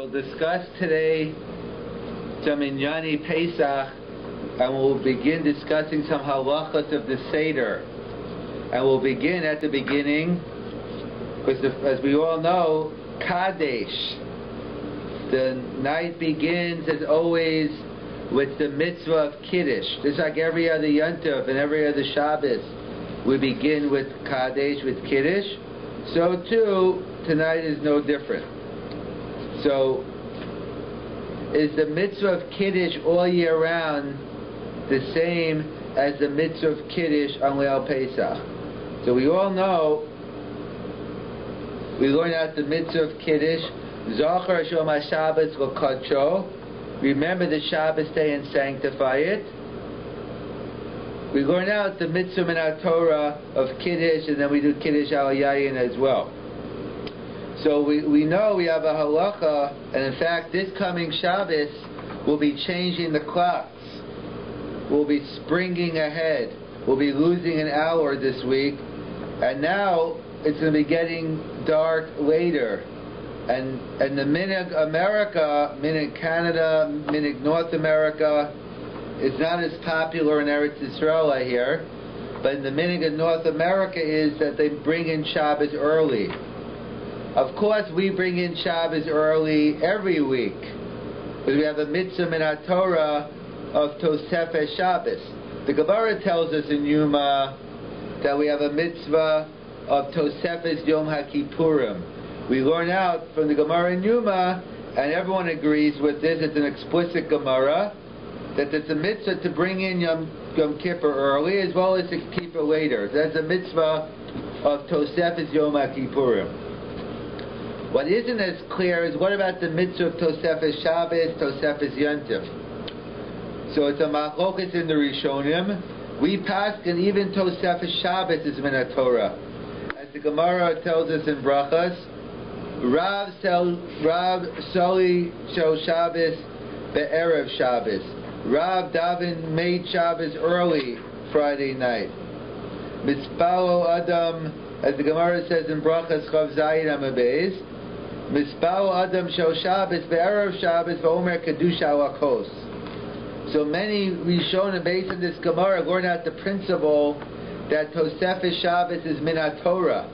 We'll discuss today some Inyani Pesach, and we'll begin discussing some halachas of the seder. And we'll begin at the beginning, because as we all know, Kadesh, the night begins as always with the mitzvah of Kiddush. Just like every other Yontif and every other Shabbos, we begin with Kadesh, with Kiddush. So too, tonight is no different. So, is the mitzvah of Kiddush all year round the same as the mitzvah of Kiddush on Leil Pesach? So we all know, we learn out the mitzvah of Kiddush, Zachar Shom HaShabbos L'Kadsho, remember the Shabbos day and sanctify it. We learn out the mitzvah in our Torah of Kiddush, and then we do Kiddush al Yayin as well. So we know we have a halacha, and in fact this coming Shabbos we'll be changing the clocks. We'll be springing ahead. We'll be losing an hour this week, and now it's going to be getting dark later. And the minhag America, minhag Canada, minhag North America is not as popular in Eretz Yisrael, I hear. But in the minhag of North America is that they bring in Shabbos early. Of course, we bring in Shabbos early every week, because we have a mitzvah in our Torah of Tosefes Shabbos. The Gemara tells us in Yuma that we have a mitzvah of Tosefes Yom HaKippurim. We learn out from the Gemara in Yuma, and everyone agrees with this, it's an explicit Gemara, that it's a mitzvah to bring in Yom Kippur early as well as to keep it later. That's a mitzvah of Tosefes Yom HaKippurim. What isn't as clear is what about the mitzvah of Tosefes Shabbos, Tosefes Yontif? So it's a machlokas in the Rishonim. We paskin even Tosefes Shabbos is min Torah. As the Gemara tells us in Brachas, Rav Soli Shel Shabbos Be'erev Shabbos. Rav Davin made Shabbos early Friday night. Mispalo Adam, as the Gemara says in Brachas Chav Zayin Amabez, Mispalo Adam Shel Shabbos Be'erev Shabbos V'omer Kedusha Lakos. So many Rishonim based on this Gemara learn out the principle that Tosefes Shabbos is min Torah.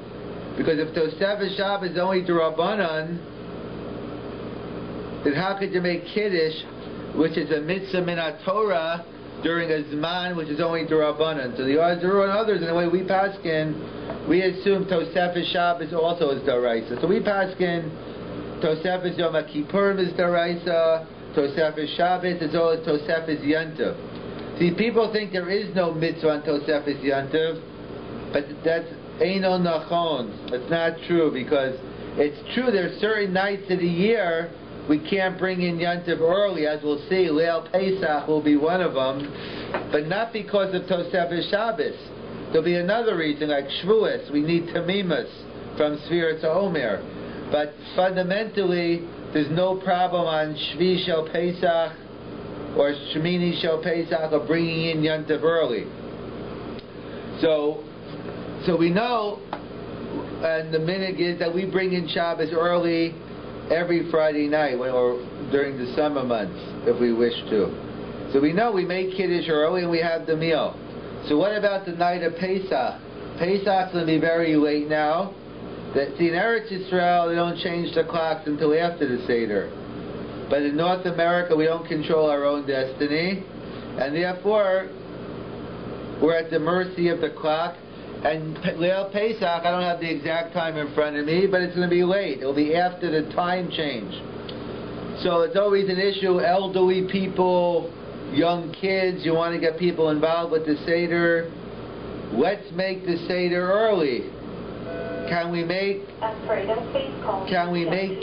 Because if Tosefes Shabbos is only D'Rabbanan, then how could you make Kiddush, which is a mitzvah min Torah, during a Zman which is only D'Rabbanan? So the Azaru and others, in the way we paskin, we assume Tosefes Shabbos also is D'Oraisa. So we paskin Tosefes Yom HaKippurim is D'Oraisa, Tosefes Shabbos is all Tosefes Yontif. See, people think there is no mitzvah on Tosefes Yontif, but that's Eino Nachon. It's not true, because it's true there's certain nights of the year we can't bring in Yontif early, as we'll see. Leil Pesach will be one of them, but not because of Tosefes Shabbos. There'll be another reason, like Shavuos. We need Tamimus from Sfirat HaOmer. But fundamentally, there's no problem on Shvi Shel Pesach or Shemini Shel Pesach of bringing in Yontif early. So we know, and the minhag is that we bring in Shabbos early every Friday night, or during the summer months, if we wish to. So we know we make Kiddush early and we have the meal. So what about the night of Pesach? Pesach's going to be very late now. See, in Eretz Yisrael, they don't change the clocks until after the seder. But in North America, we don't control our own destiny, and therefore we're at the mercy of the clock. And Leil Pesach, I don't have the exact time in front of me, but it's going to be late. It'll be after the time change. So it's always an issue, elderly people, young kids, you want to get people involved with the seder. Let's make the seder early. Can we make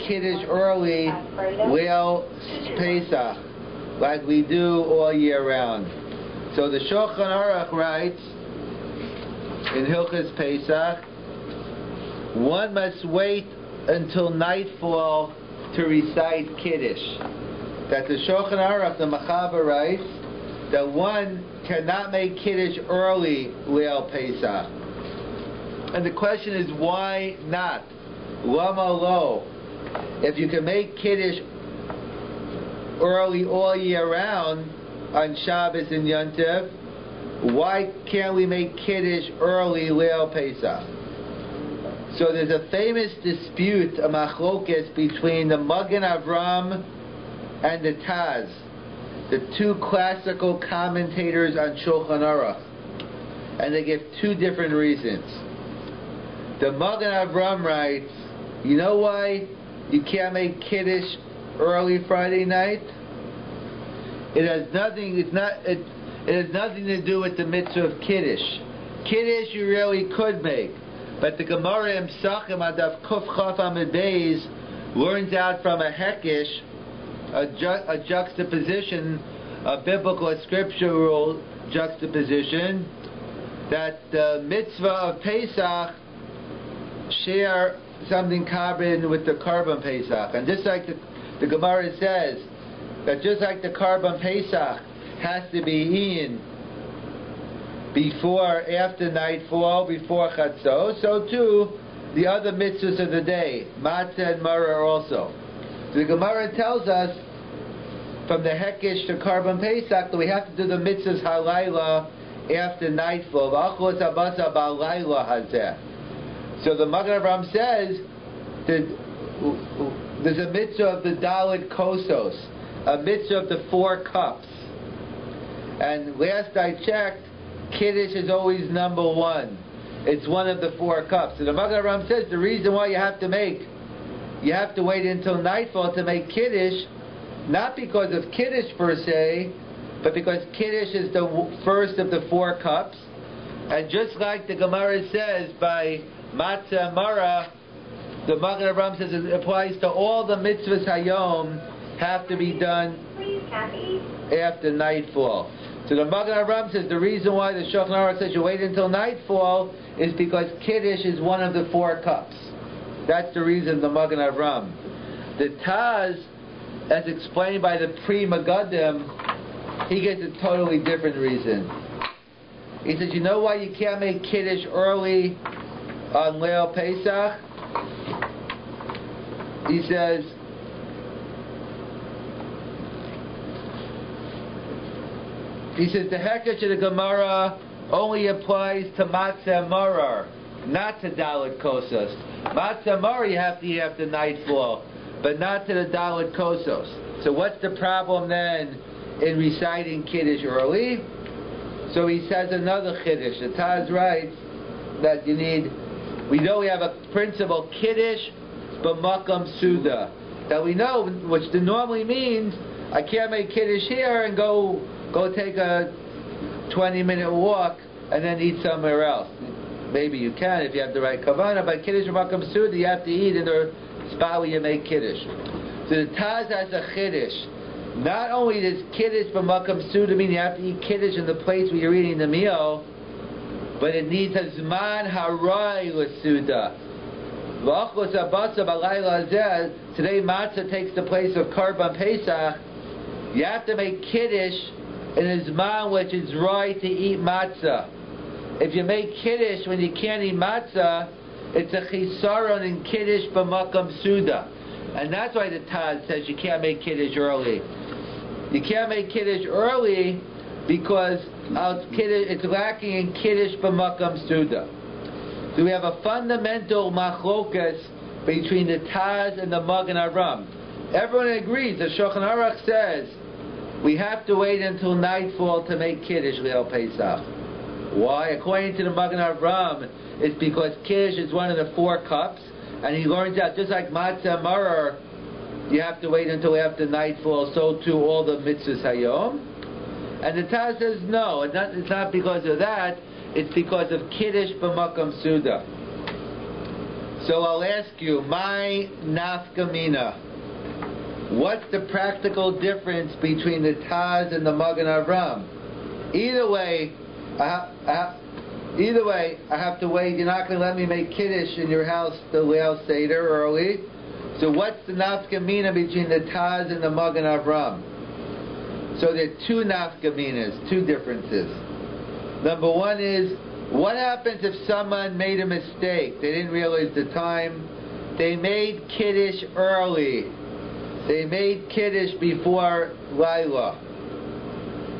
Kiddush early, Leil Pesach, like we do all year round? So the Shulchan Aruch writes in Hilchos Pesach, one must wait until nightfall to recite Kiddush. That the Shulchan Aruch, the Machaber, writes that one cannot make Kiddush early Leil Pesach. And the question is, why not? Lama lo. If you can make Kiddush early all year round on Shabbos and Yontif, why can't we make Kiddush early Leil Pesach? So there's a famous dispute, a machlokes, between the Magen Avram and the Taz, the two classical commentators on Shulchan Aruch, and they give two different reasons. The Magen Avram writes, you know why you can't make Kiddush early Friday night? It has nothing to do with the mitzvah of Kiddush. Kiddush you really could make, but the Gemara in Pesachim Adaf Kuf Chaf Amud Beis learns out from a Hekesh, a juxtaposition, a biblical scriptural juxtaposition, that the mitzvah of Pesach share something common with the Karban Pesach. And just like the Gemara says, that just like the Karban Pesach has to be eaten after nightfall, before Chatzos, so too the other mitzvahs of the day, Matzah and Maror also. So the Gemara tells us from the Hekesh to Karban Pesach that we have to do the mitzvahs halayla after nightfall. So the Magen Avram says that there's a mitzvah of the Dalit Kosos, a mitzvah of the 4 cups. And last I checked, Kiddush is always number 1. It's one of the 4 cups. So the Magen Avram says the reason why you have to wait until nightfall to make Kiddush, not because of Kiddush per se, but because Kiddush is the first of the 4 cups. And just like the Gemara says by Matzah Mara, the Magen Avram says it applies to all the mitzvahs Hayom have to be done after nightfall. So the Magen Avram says the reason why the Shulchan Aruch says you wait until nightfall is because Kiddush is one of the 4 cups. That's the reason, the Magen Avram. The Taz, as explained by the Pri Megadim, he gets a totally different reason. He says, you know why you can't make Kiddush early on Leil Pesach? He says, the Hekesh of the Gemara only applies to Matzah Maror, not to Dalit Kosos. Matzah Maror you have to eat after nightfall, but not to the Dalit Kosos. So what's the problem then in reciting Kiddush early? So he says another Kiddush. The Taz writes that we know we have a principle, Kiddush b'makam suda, that we know, which normally means I can't make Kiddush here and go take a 20-minute walk and then eat somewhere else. Maybe you can if you have the right kavanah, but Kiddush b'makam suda you have to eat in the spot where you make Kiddush. So the Taz has a Kiddush. Not only does Kiddush b'makam suda mean you have to eat Kiddush in the place where you're eating the meal, but it needs a zman harai l'suda. Today matzah takes the place of Karban Pesach. You have to make Kiddush in a zman which is right to eat matzah. If you make Kiddush when you can't eat matzah, it's a chisaron in Kiddush b'makam suda. And that's why the Taz says you can't make Kiddush early. You can't make Kiddush early because it's lacking in Kiddush b'makam suda. So we have a fundamental machlokas between the Taz and the Magen Avram. Everyone agrees. The Shulchan Aruch says we have to wait until nightfall to make Kiddush Leil Pesach. Why? According to the Magen Avram, it's because Kiddush is one of the 4 cups, and he learns out just like Matzah Maror, you have to wait until after nightfall. So too all the mitzvahs Hayom. And the Taz says no, it's not because of that. It's because of Kiddush b'makam suda. So I'll ask you, my nafkamina, what's the practical difference between the Taz and the Magen Avram? Either way, I have to wait. You're not going to let me make Kiddush in your house, the Leil Seder, early. So what's the nafkamina between the Taz and the Magen Avram? So there are 2 nafkaminas, 2 differences. Number 1 is, what happens if someone made a mistake? They didn't realize the time, they made Kiddush early. They made Kiddush before Laila.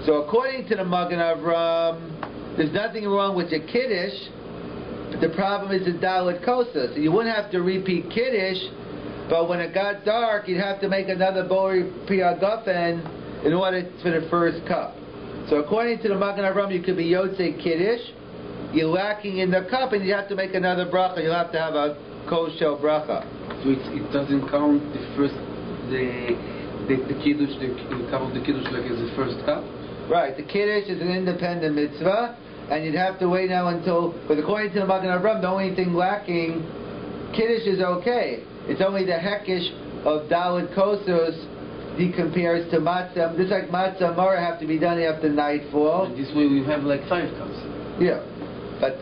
So according to the Magen Avram, there's nothing wrong with the Kiddush, but the problem is the Dalit Kosa. So you wouldn't have to repeat Kiddush, but when it got dark, you'd have to make another Bori Priyagafen in order for the first cup. So according to the Magen Avram, you could be Yotzei Kiddush, you're lacking in the cup, and you have to make another bracha. You'll have to have a kosher bracha. So it doesn't count the first, the Kiddush, the cup of the Kiddush like as the first cup? Right, the Kiddush is an independent mitzvah, and you'd have to wait now until, but according to the Magen Avram, the only thing lacking, Kiddush is okay. It's only the Hekish of Dalit Kosos he compares to Matzah. Just like Matzah and Mara have to be done after nightfall. And this way we have like 5 cups. Yeah, but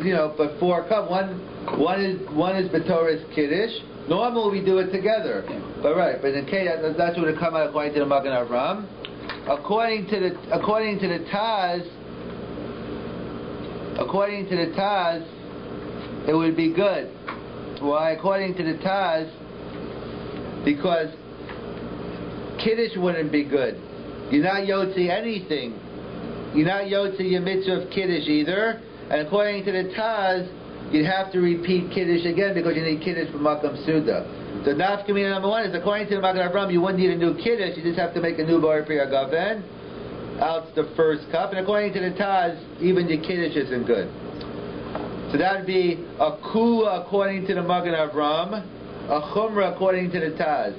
4 cups. One is B'Torah's Kiddush. Normally we do it together. Yeah. But in case that's what it come out according to the Magen Avram. According to the Taz, it would be good. Why? According to the Taz, because Kiddush wouldn't be good. You're not Yotzi anything. You're not Yotzi your mitzvah of Kiddush either. And according to the Taz, you'd have to repeat Kiddush again because you need Kiddush for Makam Suda. So nafkamina number 1 is according to the Magen Avram, you wouldn't need a new Kiddush, you just have to make a new Bori Priyagafen. Out the first cup. And according to the Taz, even your Kiddush isn't good. So that would be a Kula according to the Magen Avram, a Chumrah according to the Taz.